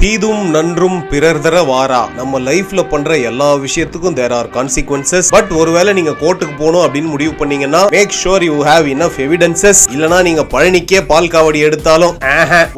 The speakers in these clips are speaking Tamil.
தீதும் நன்றும் பிறர் தர வாரா. நம்ம லைஃப்ல பண்ற எல்லா விஷயத்துக்கும் there are consequences. பட் ஒருவேளை நீங்க கோர்ட்டுக்கு போகணும் அப்படின்னு முடிவு பண்ணீங்கன்னா make sure you have enough evidences. இல்லனா நீங்க பழனிக்கே பால் காவடி எடுத்தாலும்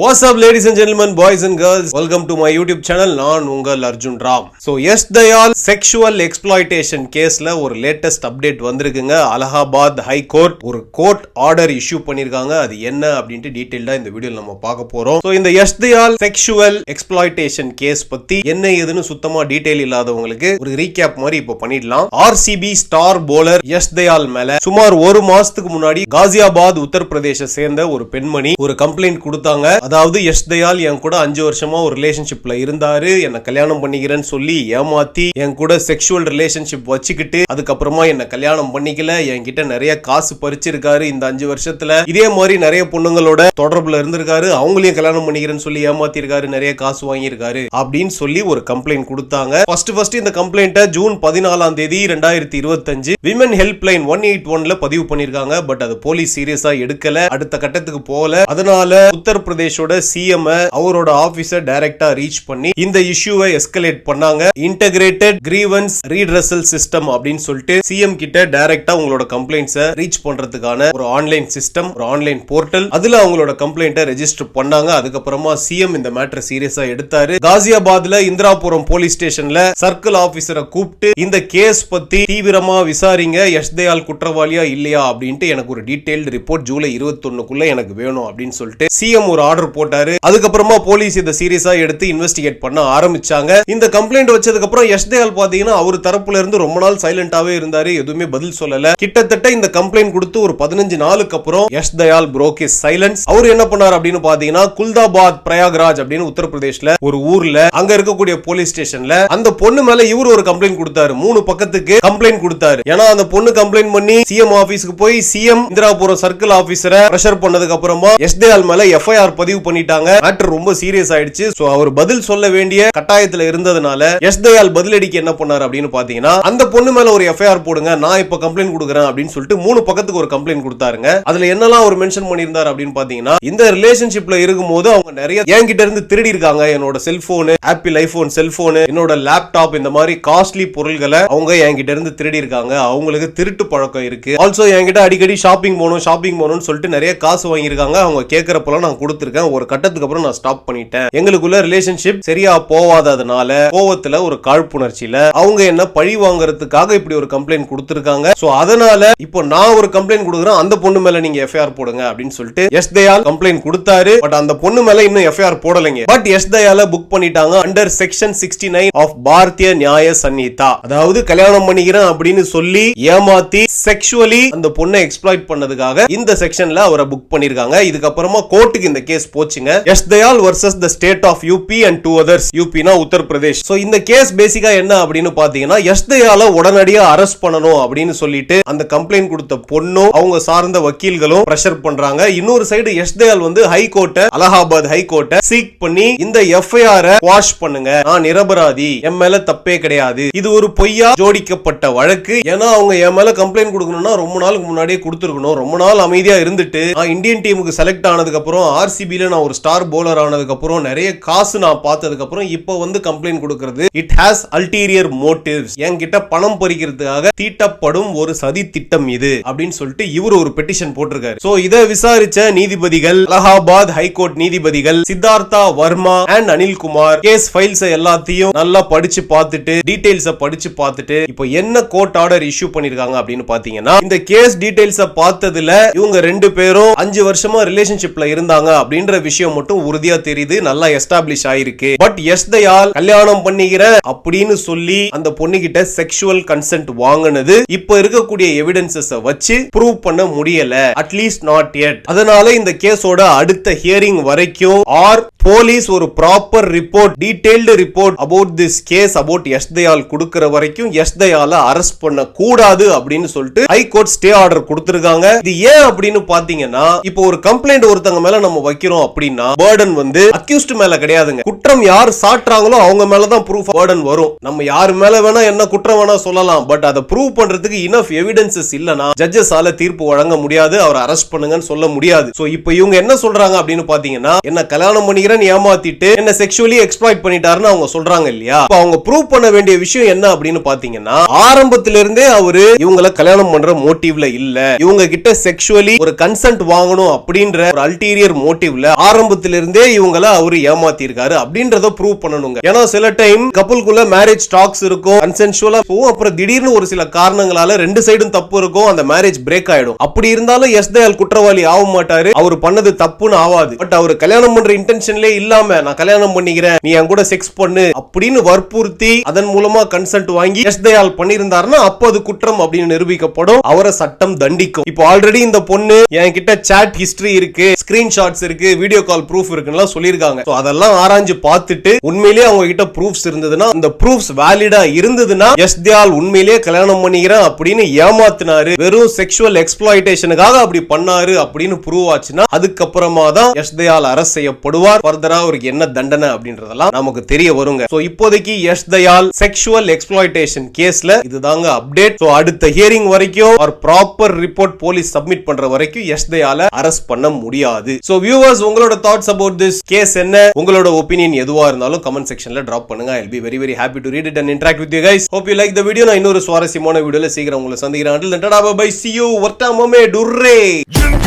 What's up ladies and gentlemen, boys and girls, welcome to my YouTube channel. நான் உங்கள் Arjun Ram. So S Dayal sexual exploitation கேஸ்ல ஒரு லேட்டஸ்ட் அப்டேட் வந்திருக்குங்க. அலகாபாத் ஹை கோர்ட் ஒரு கோர்ட் ஆர்டர் இஷ்யூ பண்ணிருக்காங்க. அது என்ன அப்படின்ட்டு டீடைல்டா இந்த வீடியோல நம்ம பார்க்க போறோம். So இந்த S Dayal sexual exploitation case பத்தி என்ன ஏதுன்னு சுத்தமா டீடைல் இல்லாதவங்களுக்கு ஒரு ரீகேப் மாதிரி இப்போ பண்ணிடலாம். RCB star bowler S Dayal மேல சுமார் ஒரு மாசத்துக்கு முன்னாடி காசியாபாத் உத்தரப்பிரதேச சேர்ந்த ஒரு பெண்மணி ஒரு கம்ப்ளைண்ட் கொடுத்தாங்க. அதாவது எஸ் தயால் என் கூட 5 வருஷமா ஒரு ரிலேஷன்ஷிப்ல இருந்தாரு, என்ன கல்யாணம் பண்ணிக்கிறேன்னு சொல்லி ஏமாத்தி என் கூட செக்ஷுவல் ரிலேஷன்ஷிப் வச்சுக்கிட்டு அதுக்கப்புறமா என்ன கல்யாணம் பண்ணிக்கல, என்கிட்ட நிறைய காசு பறிச்சிருக்காரு. இந்த 5 வருஷத்துல இதே மாதிரி நிறைய பொண்ணுங்களோட தொடர்புல இருந்திருக்காரு, அவங்களையும் கல்யாணம் பண்ணிக்கிறேன்னு சொல்லி ஏமாத்தி இருக்காரு, நிறைய காசு வாங்கியிருக்காரு அப்படின்னு சொல்லி ஒரு கம்ப்ளைண்ட் கொடுத்தாங்க. ஃபர்ஸ்ட் இந்த கம்ப்ளைண்ட்டை ஜூன் 14ஆம் தேதி 2025 விமன் ஹெல்ப் லைன் 181ல பதிவு பண்ணிருக்காங்க. பட் அது போலீஸ் சீரியஸா எடுக்கல, அடுத்த கட்டத்துக்கு போகல. அதனால உத்தரப்பிரதேஷோட சிஎம் அவரோட ஆபீசர் டைரக்டா ரீச் பண்ணி இந்த இஷ்யூவை எஸ்கலேட் பண்ணாங்க. இன்டகிரேட்டட் கிரீவன்ஸ் ரீட்ரெசல் சிஸ்டம் அப்படின்னு சொல்லிட்டு சிஎம் கிட்ட டைரக்டா உங்களோட கம்ப்ளைண்ட்ஸை ரீச் பண்றதுக்கான ஒரு ஆன்லைன் சிஸ்டம், ஒரு ஆன்லைன் போர்ட்டல், அதுல அவங்களோட கம்ப்ளைண்ட்டை ரெஜிஸ்டர் பண்ணாங்க. அதுக்கப்புறமா சிஎம் இந்த மேட்டரை சீரியஸா எடுத்தாரு. காசியாபாத்ல இந்திராபுரம் போலீஸ் ஸ்டேஷன்ல சர்க்கிள் ஆபீசரை கூப்பிட்டு இந்த கேஸ் பத்தி தீவிரமா விசாரிங்க, எஸ் தயால் குற்றவாளியா இல்லையா அப்படின்ட்டு எனக்கு ஒரு டீடைல்டு ரிப்போர்ட் ஜூலை 21க்குள்ள எனக்கு வேணும் அப்படின்னு சொல்லிட்டு சிஎம் ஒரு ஆர்டர் போட்டாரு. அதுக்கப்புறமா போலீஸ் இதை சீரியஸா எடுத்து இன்வெஸ்டிகேட் பண்ண ஆரம்பிச்சாங்க. இந்த கம்ப்ளைண்ட் வச்சதுக்கு அப்புறம் எஸ் தயால் பாத்தீங்கன்னா அவர் தரப்புல இருந்து ரொம்ப நாள் சைலண்டாவே இருந்தாரு, எதுவுமே பதில் சொல்லல. கிட்டத்தட்ட இந்த கம்ப்ளைண்ட் கொடுத்து ஒரு 15 நாளுக்கு அப்புறம் S Dayal broke his silence. அவர் என்ன பண்ணார் அப்படின்னு பாத்தீங்கன்னா குல்தாபாத் பிரயாக்ராஜ் அப்படின்னு உத்தரப்பிரதேஷ்ல ஒரு ஊர்ல அங்க இருக்கக்கூடிய போலீஸ் ஸ்டேஷன்ல அந்த பொண்ணு மேல இவர் ஒரு கம்ப்ளைண்ட் கொடுத்தாரு. 3 பக்கத்துக்கு கம்ப்ளைண்ட் கொடுத்தாரு. ஏன்னா அந்த பொண்ணு கம்ப்ளைண்ட் பண்ணி சிஎம் ஆபீஸ்க்கு போய் சிஎம் இந்திராபுரம் சர்க்கிள் ஆபீசரை பிரஷர் பண்ணதுக்கு அப்புறமா எஸ் தயால் மேல எஃப்ஐஆர் பதிவு பண்ணிட்டாங்க. மேட்டர் ரொம்ப சீரியஸ் ஆயிடுச்சு. சோ அவர் பதில் சொல்ல வேண்டிய கட்டாயத்துல இருந்ததுனால எஸ் தயால் பதிலடிக்கு என்ன பண்ணாரு அப்படின்னு பாத்தீங்கன்னா அந்த பொண்ணு மேல ஒரு எஃப்ஐஆர் போடுங்க, நான் இப்ப கம்ப்ளைண்ட் கொடுக்குறேன் அப்படின்னு சொல்லிட்டு 3 பக்கத்துக்கு ஒரு கம்ப்ளைண்ட் கொடுத்தாருங்க. அதுல என்னெல்லாம் அவர் மென்ஷன் பண்ணியிருந்தார் அப்படின்னு பாத்தீங்கன்னா இந்த ரிலேஷன்ஷிப்ல இருக்கும்போது அவங்க நிறைய என்கிட்ட இருந்து திருடி இருக்காங்க, என்னோட செல்போன், ஆப்பிள் ஐபோன் செல்போன், என்னோட லேப்டாப், இந்த மாதிரி காஸ்ட்லி பொருள்களை அவங்க என்கிட்ட இருந்து திருடி இருக்காங்க. அவங்களுக்கு திருட்டு பழக்கம் இருக்கு. ஆல்சோ என்கிட்ட அடிக்கடி ஷாப்பிங் போகணும்னு சொல்லிட்டு நிறைய காசு வாங்கியிருக்காங்க. அவங்க கேட்கறப்பெல்லாம் நான் கொடுத்துருக்கேன். ஒரு கட்டத்துக்கு அப்புறம் நான் ஸ்டாப் பண்ணிட்டேன். எங்களுக்குள்ள ரிலேஷன்ஷிப் சரியா போவாததுனால கோவத்துல ஒரு காழ்ப்புணர்ச்சியில அவங்க என்ன பழி வாங்குறதுக்காக இப்படி ஒரு கம்ப்ளைண்ட் கொடுத்திருக்காங்க. சோ அதனால இப்போ நான் ஒரு கம்ப்ளைண்ட் கொடுக்குறேன், அந்த பொண்ணு மேல நீங்க எஃப்ஐஆர் போடுங்க அப்படின்னு சொல்லிட்டு எஸ் தயால் கம்ப்ளைண்ட் கொடுத்தாரு. பட் அந்த பொண்ணு மேல இன்னும் எஃப்ஐஆர் போடலைங்க. பட் எஸ் தயால புக் பண்ணிட்டாங்க அண்டர் செக்ஷன் 69 ஆஃப் பாரதிய நியாய சன்ஹிதா. அதாவது கல்யாணம் பண்ணிக்கிறேன் அப்படின்னு சொல்லி ஏமாத்தி செக்ஷுவலி அந்த பொண்ணை எக்ஸ்ப்ளாய்ட் பண்ணதுக்காக இந்த செக்ஷன்ல அவரை புக் பண்ணிருக்காங்க. இதுக்கப்புறமா கோர்ட்டுக்கு இந்த கேஸ் போச்சுங்க. S Dayal versus the state of UP and 2 others. யூபினா Uttar Pradesh. So இந்த கேஸ் பேசிக்கா என்ன அப்படின்னு பாத்தீங்கன்னா எஸ் தயால உடனடியா அரெஸ்ட் பண்ணணும் அப்படின்னு சொல்லிட்டு அந்த கம்ப்ளைண்ட் கொடுத்த பொண்ணும் அவங்க சார்ந்த வக்கீல்களும் பிரஷர் பண்றாங்க. இன்னொரு சைடு எஸ் தயால் வந்து high court, Allahabad high court seek பண்ணி இந்த எஃப்ஐஆர் வாஷ் பண்ணுங்க, நான் நிரபராதி, என் மேல தப்பே கிடையாது, இது ஒரு பொய்யா ஜோடிக்கப்பட்ட வழக்கு. ஏன்னா அவங்க என் மேல கம்ப்ளைண்ட் கொடுக்கணும்னா ரொம்ப நாளுக்கு முன்னாடியே கொடுத்துருக்கணும். ரொம்ப நாள் அமைதியா இருந்துட்டு நான் இந்தியன் டீமுக்கு செலக்ட் ஆனதுக்கு அப்புறம் ஆர்சிபில நான் ஒரு ஸ்டார் போலர் ஆனதுக்கு அப்புறம் நிறைய காசு நான் பார்த்ததுக்கு அப்புறம் இப்போ வந்து கம்ப்ளைண்ட் கொடுக்கிறது இட் ஹாஸ் அல்டீரியர் மோட்டிவ்ஸ், என்கிட்ட பணம் பறிக்கிறதுக்காக தீட்டப்படும் ஒரு சதி திட்டம் இது அப்படின்னு சொல்லிட்டு இவர் ஒரு பெட்டிஷன் போட்டிருக்காரு. சோ இதை விசாரிச்ச நீதிபதிகள், அலகாபாத் ஹைகோர்ட் நீதிபதிகள் Siddhartha Varma and Anil Kumar case files எல்லாத்தையும் நல்லா படிச்சு பார்த்துட்டு டீடைல்ஸ் படிச்சு பார்த்துட்டு இப்போ என்ன கோர்ட் ஆர்டர் இஷ்யூ பண்ணிருக்காங்க அப்படின்னு பாத்தீங்கன்னா இந்த கேஸ் டீடைல்ஸ் பார்த்ததுல இவங்க 2 பேரும் 5 வருஷமா ரிலேஷன்ஷிப்ல இருந்தாங்க அப்படின்ற விஷயம் மட்டும் உறுதியா தெரியுது, நல்லா எஸ்டாப்ளிஷ் ஆயிருக்கு. பட் எஸ் தயால் கல்யாணம் பண்ணிக்கிற அப்படின்னு சொல்லி அந்த பொண்ணு கிட்ட செக்ஷுவல் கன்சென்ட் வாங்கினது இப்ப இருக்கக்கூடிய எவிடன்சஸ் வச்சு ப்ரூவ் பண்ண முடியல, அட்லீஸ்ட் நாட் yet. அதனால இந்த கேஸோட அடுத்த ஹியரிங் வரைக்கும் ஆர் போலீஸ் ஒரு proper report, detailed report about this case about S Dayal கொடுக்கிற வரைக்கும் எஸ் தயால அரெஸ்ட் பண்ண கூடாது அப்படின்னு சொல்லிட்டு ஹைகோர்ட் ஸ்டே ஆர்டர் கொடுத்திருக்காங்க. இது ஏன் அப்படின்னு பாத்தீங்கன்னா இப்போ ஒரு கம்ப்ளைண்ட் ஒருத்தங்க மேல நம்ம வைக்கிறோம் அப்படின்னா பர்டன் வந்து அக்யூஸ்ட் மேல கிடையாதுங்க. குற்றம் யார் சாட்டுறாங்களோ அவங்க மேலதான் ப்ரூஃப் பர்டன் வரும். நம்ம யாரு மேல வேணா என்ன குற்றம் வேணா சொல்லலாம், பட் அதை ப்ரூவ் பண்றதுக்கு இனஃப் எவிடன்சஸ் இல்லனா ஜட்ஜஸால தீர்ப்பு வழங்க முடியாது, அவர் அரெஸ்ட் பண்ணுங்கன்னு சொல்ல முடியாது. சோ இப்போ இவங்க என்ன சொல்றாங்க அப்படின்னு பாத்தீங்கன்னா என்ன கல்யாணம் பண்ணிக்கிற ஏமாத்திட்டு என்ன செக்ஷுவலி எக்ஸ்ப்ளாய்ட் பண்ணிட்டாருன்னு அவங்க சொல்றாங்க இல்லையா? அவங்க ப்ரூவ் பண்ண வேண்டிய விஷயம் என்ன அப்படின்னு பாத்தீங்கன்னா, ஆரம்பத்துல இருந்தே அவரு இவங்கள கல்யாணம் பண்ற மோட்டிவ்ல இல்ல, இவங்க கிட்ட செக்ஷுவலி ஒரு கன்சென்ட் வாங்கணும் அப்படின்ற ஒரு அல்டீரியர் மோட்டிவ்ல ஆரம்பத்துல இருந்தே இவங்கள அவரு ஏமாத்தி இருக்காரு அப்படின்றத ப்ரூவ் பண்ணணுங்க. ஏன்னா சில டைம் கப்புள்குள்ள மேரேஜ் டாக்ஸ் இருக்கும், கன்சென்சுவலா போகும், அப்புறம் திடீர்னு ஒரு சில காரணங்களால ரெண்டு சைடும் தப்பு இருக்கும், அந்த மேரேஜ் பிரேக் ஆயிடும். அப்படி இருந்தாலும் எஸ் தயாள் குற்றவாளி ஆக மாட்டாரு, அவர் பண்ணது தப்புன்னு ஆவாது. பட் அவர் கல்யாணம் பண்ற இன்டென்ஷன்லே இல்லாம நான் கல்யாணம் பண்ணிக்கிறேன், நீ என் கூட செக்ஸ் பண்ணு அப்படின்னு வற்புறுத்தி அதன் மூலமா கன்சென்ட் வாங்கி எஸ் தயாள் பண்ணியிருந்தாருன்னா அப்போ அது குற்றம் அப்படின்னு நிரூபிக்கப்படும், அவரை சட்டம் தண்டிக்கும். இப்போ ஆல்ரெடி இந்த பொண்ணு என்கிட்ட சாட் ஹிஸ்டரி இருக்கு, ஸ்கிரீன்ஷாட்ஸ் இருக்கு, வீடியோ கால் ப்ரூஃப் இருக்குன்னு சொல்லிருக்காங்க. அதெல்லாம் ஆராய்ஞ்சு பார்த்துட்டு உண்மையிலேயே அவங்க கிட்ட ப்ரூஃப்ஸ் இருந்ததுன்னா, அந்த ப்ரூஃப்ஸ் வேலிடா இருந்ததுன்னா எஸ் தயாள் உண்மையிலேயே கல்யாணம் பண்ணிக்கிறேன் அப்படின்னு ஏமாத்தினாரு, வெறும் செக்ஷுவல் எக்ஸ்ப்ளாய்டேஷனுக்காக அப்படி பண்ணாரு அப்படின்னு ப்ரூவ் ஆச்சுன்னா அதுக்கப்புறமா தான் எஸ் தயாள் அரெஸ்ட் செய்யப்படுவார். ஃபர்தரா அவருக்கு என்ன தண்டனை அப்படின்றதெல்லாம் நமக்கு தெரிய வருங்க. சோ இப்போதைக்கு எஸ் தயாள் செக்ஷுவல் எக்ஸ்ப்ளாய்டேஷன் கேஸ்ல இதுதாங்க அப்டேட். சோ அடுத்த ஹியரிங் வரைக்கும் ஒரு ப்ராப்பர் ரிப்போர்ட் போலீஸ் சப்மிட் பண்ற வரைக்கும் எஸ் தயாளை அரெஸ்ட் பண்ண முடியாது. சோ வியூவர்ஸ், உங்களோட தாட்ஸ் அபௌட் திஸ் கேஸ் என்ன, உங்களோட ஒபினியன் எதுவா இருந்தாலும் கமெண்ட் செக்ஷன்ல டிராப் பண்ணுங்க. I'll be very very happy to read it and interact with you guys. Hope you like the video. நான் இன்னொரு சுவாரஸ்யமான வீடியோல சீக்கிரம் உங்களை சந்திக்கிறேன். Until then, tada bye bye, see you. Vartamame durre.